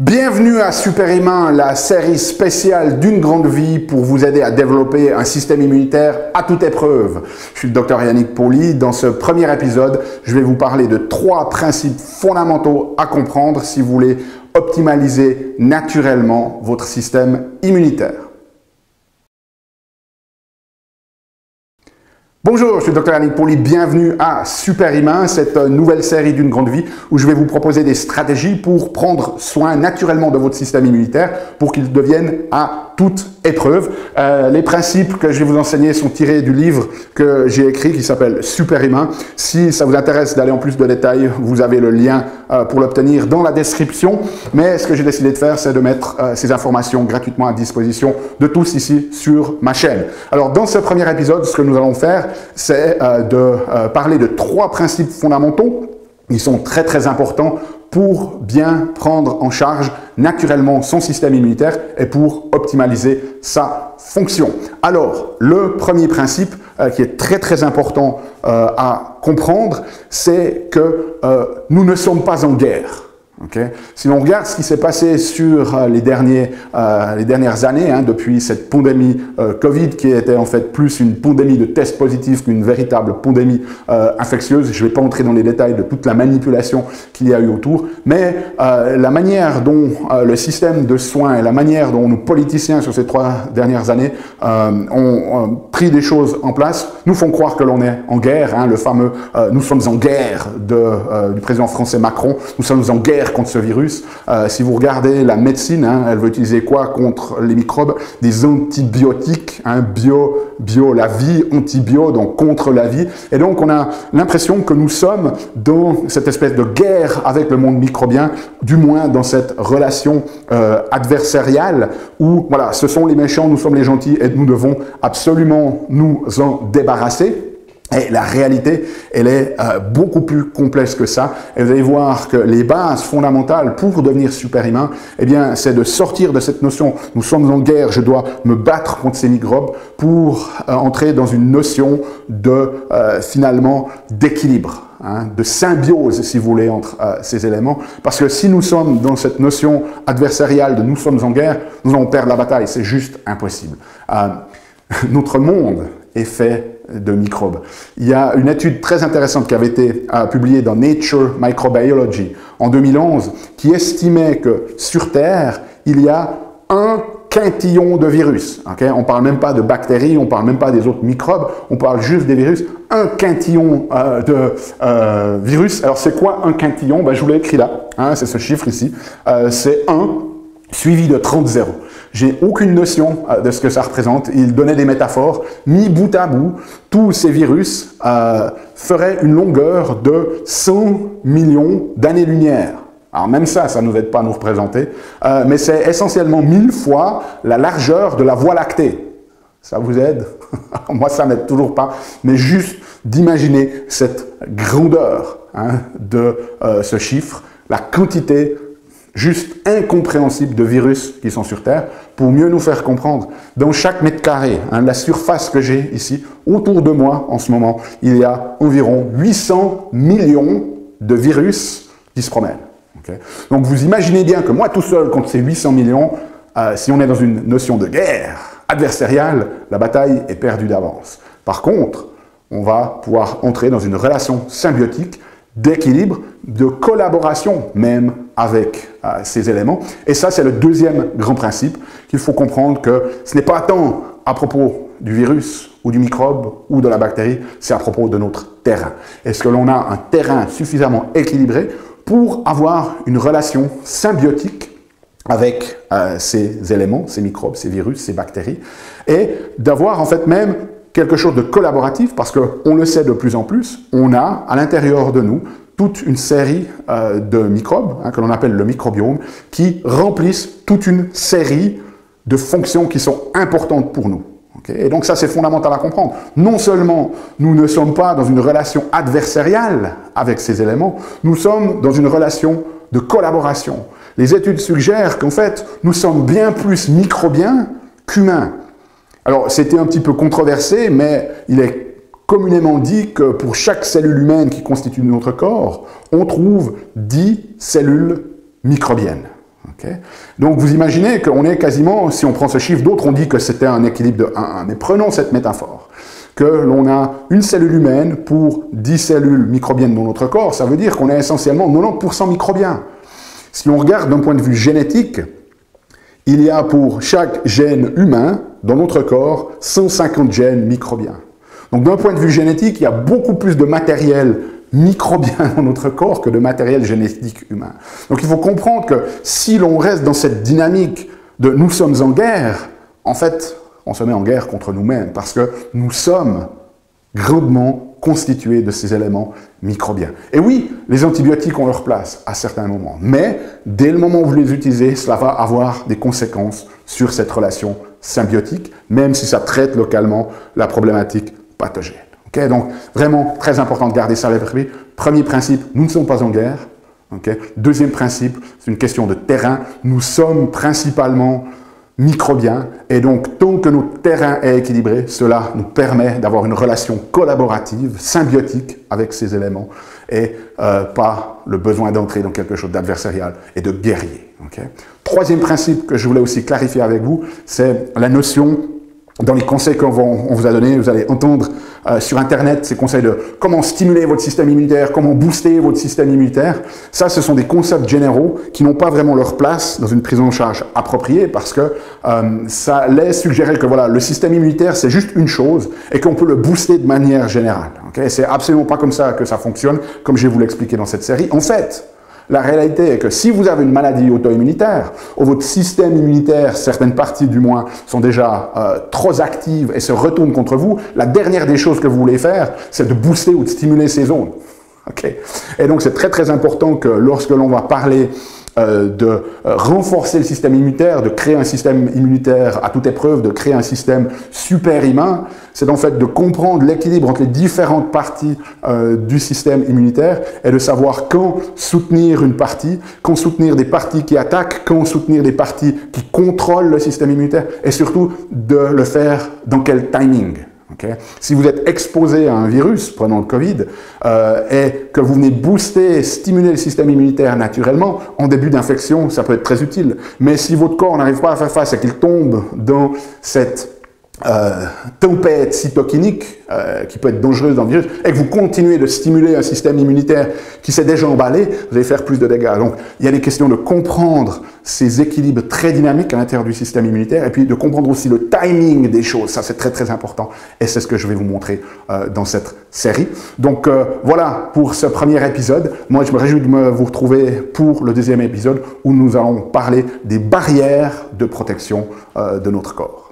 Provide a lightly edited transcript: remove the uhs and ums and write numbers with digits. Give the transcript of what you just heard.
Bienvenue à Super Humain, la série spéciale d'une grande vie pour vous aider à développer un système immunitaire à toute épreuve. Je suis le docteur Yannick Pauly. Dans ce premier épisode, je vais vous parler de 3 principes fondamentaux à comprendre si vous voulez optimaliser naturellement votre système immunitaire. Bonjour, je suis le Dr Yannick Pauly, bienvenue à Super Humain, cette nouvelle série d'une grande vie où je vais vous proposer des stratégies pour prendre soin naturellement de votre système immunitaire pour qu'il devienne à toute épreuve. Les principes que je vais vous enseigner sont tirés du livre que j'ai écrit qui s'appelle Super Humain. Si ça vous intéresse d'aller en plus de détails, vous avez le lien pour l'obtenir dans la description. Mais ce que j'ai décidé de faire, c'est de mettre ces informations gratuitement à disposition de tous ici sur ma chaîne. Alors dans ce premier épisode, ce que nous allons faire, c'est de parler de 3 principes fondamentaux. Ils sont très importants pour bien prendre en charge naturellement son système immunitaire et pour optimaliser sa fonction. Alors, le premier principe qui est très important à comprendre, c'est que nous ne sommes pas en guerre. Okay. Si l'on regarde ce qui s'est passé sur les dernières années, depuis cette pandémie Covid, qui était en fait plus une pandémie de tests positifs qu'une véritable pandémie infectieuse, je ne vais pas entrer dans les détails de toute la manipulation qu'il y a eu autour, mais la manière dont le système de soins et la manière dont nos politiciens sur ces 3 dernières années ont pris des choses en place nous font croire que l'on est en guerre, le fameux « nous sommes en guerre » du président français Macron, nous sommes en guerre contre ce virus. Si vous regardez la médecine, elle veut utiliser quoi contre les microbes? Des antibiotiques, la vie, antibio, donc contre la vie. Et donc on a l'impression que nous sommes dans cette espèce de guerre avec le monde microbien, du moins dans cette relation adversariale où voilà, ce sont les méchants, nous sommes les gentils et nous devons absolument nous en débarrasser. Et la réalité, elle est beaucoup plus complexe que ça. Et vous allez voir que les bases fondamentales pour devenir super humain, eh bien, c'est de sortir de cette notion « nous sommes en guerre, je dois me battre contre ces microbes » pour entrer dans une notion de, finalement, d'équilibre, de symbiose, si vous voulez, entre ces éléments. Parce que si nous sommes dans cette notion adversariale de « nous sommes en guerre », nous allons perdre la bataille. C'est juste impossible. Notre monde est fait de microbes. Il y a une étude très intéressante qui avait été publiée dans Nature Microbiology en 2011 qui estimait que sur Terre, il y a 1 quintillon de virus. Okay? On ne parle même pas de bactéries, on ne parle même pas des autres microbes, on parle juste des virus. 1 quintillon de virus. Alors c'est quoi 1 quintillon? Je vous l'ai écrit là, c'est ce chiffre ici. C'est 1 suivi de 30 zéros. J'ai aucune notion de ce que ça représente. Il donnait des métaphores. Mis bout à bout, tous ces virus feraient une longueur de 100 millions d'années-lumière. Alors même ça, ça ne nous aide pas à nous représenter, mais c'est essentiellement 1000 fois la largeur de la Voie lactée. Ça vous aide? Moi, ça ne m'aide toujours pas, mais juste d'imaginer cette grandeur de ce chiffre, la quantité juste incompréhensible de virus qui sont sur Terre, pour mieux nous faire comprendre. Dans chaque mètre carré, la surface que j'ai ici, autour de moi en ce moment, il y a environ 800 millions de virus qui se promènent. Okay? Donc vous imaginez bien que moi tout seul, contre ces 800 millions, si on est dans une notion de guerre adversariale, la bataille est perdue d'avance. Par contre, on va pouvoir entrer dans une relation symbiotique d'équilibre, de collaboration même avec ces éléments. Et ça, c'est le deuxième grand principe qu'il faut comprendre que ce n'est pas tant à propos du virus ou du microbe ou de la bactérie, c'est à propos de notre terrain. Est-ce que l'on a un terrain suffisamment équilibré pour avoir une relation symbiotique avec ces éléments, ces microbes, ces virus, ces bactéries, et d'avoir en fait même quelque chose de collaboratif, parce qu'on le sait de plus en plus, on a à l'intérieur de nous toute une série de microbes, que l'on appelle le microbiome, qui remplissent toute une série de fonctions qui sont importantes pour nous. Okay? Et donc ça, c'est fondamental à comprendre. Non seulement nous ne sommes pas dans une relation adversariale avec ces éléments, nous sommes dans une relation de collaboration. Les études suggèrent qu'en fait, nous sommes bien plus microbiens qu'humains. Alors, c'était un petit peu controversé, mais il est communément dit que pour chaque cellule humaine qui constitue notre corps, on trouve 10 cellules microbiennes. Okay. Donc vous imaginez qu'on est quasiment, si on prend ce chiffre, d'autres ont dit que c'était un équilibre de 1-1, mais prenons cette métaphore, que l'on a une cellule humaine pour 10 cellules microbiennes dans notre corps, ça veut dire qu'on est essentiellement 90% microbiens. Si on regarde d'un point de vue génétique, il y a pour chaque gène humain, dans notre corps, 150 gènes microbiens. Donc d'un point de vue génétique, il y a beaucoup plus de matériel microbien dans notre corps que de matériel génétique humain. Donc il faut comprendre que si l'on reste dans cette dynamique de « nous sommes en guerre », en fait, on se met en guerre contre nous-mêmes parce que nous sommes grandement constitués de ces éléments microbiens. Et oui, les antibiotiques ont leur place à certains moments, mais dès le moment où vous les utilisez, cela va avoir des conséquences sur cette relation symbiotique, même si ça traite localement la problématique pathogène. Okay, donc, vraiment, très important de garder ça à l'esprit. Premier principe, nous ne sommes pas en guerre. Okay. Deuxième principe, c'est une question de terrain. Nous sommes principalement microbiens. Et donc, tant que notre terrain est équilibré, cela nous permet d'avoir une relation collaborative, symbiotique avec ces éléments et pas le besoin d'entrer dans quelque chose d'adversarial et de guerrier. Okay. Troisième principe que je voulais aussi clarifier avec vous, c'est la notion. Dans les conseils qu'on vous a donnés, vous allez entendre sur Internet ces conseils de comment stimuler votre système immunitaire, comment booster votre système immunitaire. Ça, ce sont des concepts généraux qui n'ont pas vraiment leur place dans une prise en charge appropriée parce que ça laisse suggérer que voilà, le système immunitaire, c'est juste une chose et qu'on peut le booster de manière générale. Okay? C'est absolument pas comme ça que ça fonctionne, comme je vais vous l'expliquer dans cette série. En fait, la réalité est que si vous avez une maladie auto-immunitaire, ou votre système immunitaire, certaines parties du moins, sont déjà trop actives et se retournent contre vous, la dernière des choses que vous voulez faire, c'est de booster ou de stimuler ces zones. Okay. Et donc c'est très très important que lorsque l'on va parler de renforcer le système immunitaire, de créer un système immunitaire à toute épreuve, de créer un système super humain, c'est en fait de comprendre l'équilibre entre les différentes parties du système immunitaire et de savoir quand soutenir une partie, quand soutenir des parties qui attaquent, quand soutenir des parties qui contrôlent le système immunitaire et surtout de le faire dans quel timing. Okay. Si vous êtes exposé à un virus, prenons le Covid, et que vous venez booster, stimuler le système immunitaire naturellement, en début d'infection, ça peut être très utile. Mais si votre corps n'arrive pas à faire face et qu'il tombe dans cette tempête cytokinique qui peut être dangereuse dans le virus, et que vous continuez de stimuler un système immunitaire qui s'est déjà emballé, vous allez faire plus de dégâts. Donc, il y a des questions de comprendre ces équilibres très dynamiques à l'intérieur du système immunitaire, et puis de comprendre aussi le timing des choses. Ça, c'est très, très important, et c'est ce que je vais vous montrer dans cette série. Donc, voilà pour ce premier épisode. Moi, je me réjouis de vous retrouver pour le deuxième épisode, où nous allons parler des barrières de protection de notre corps.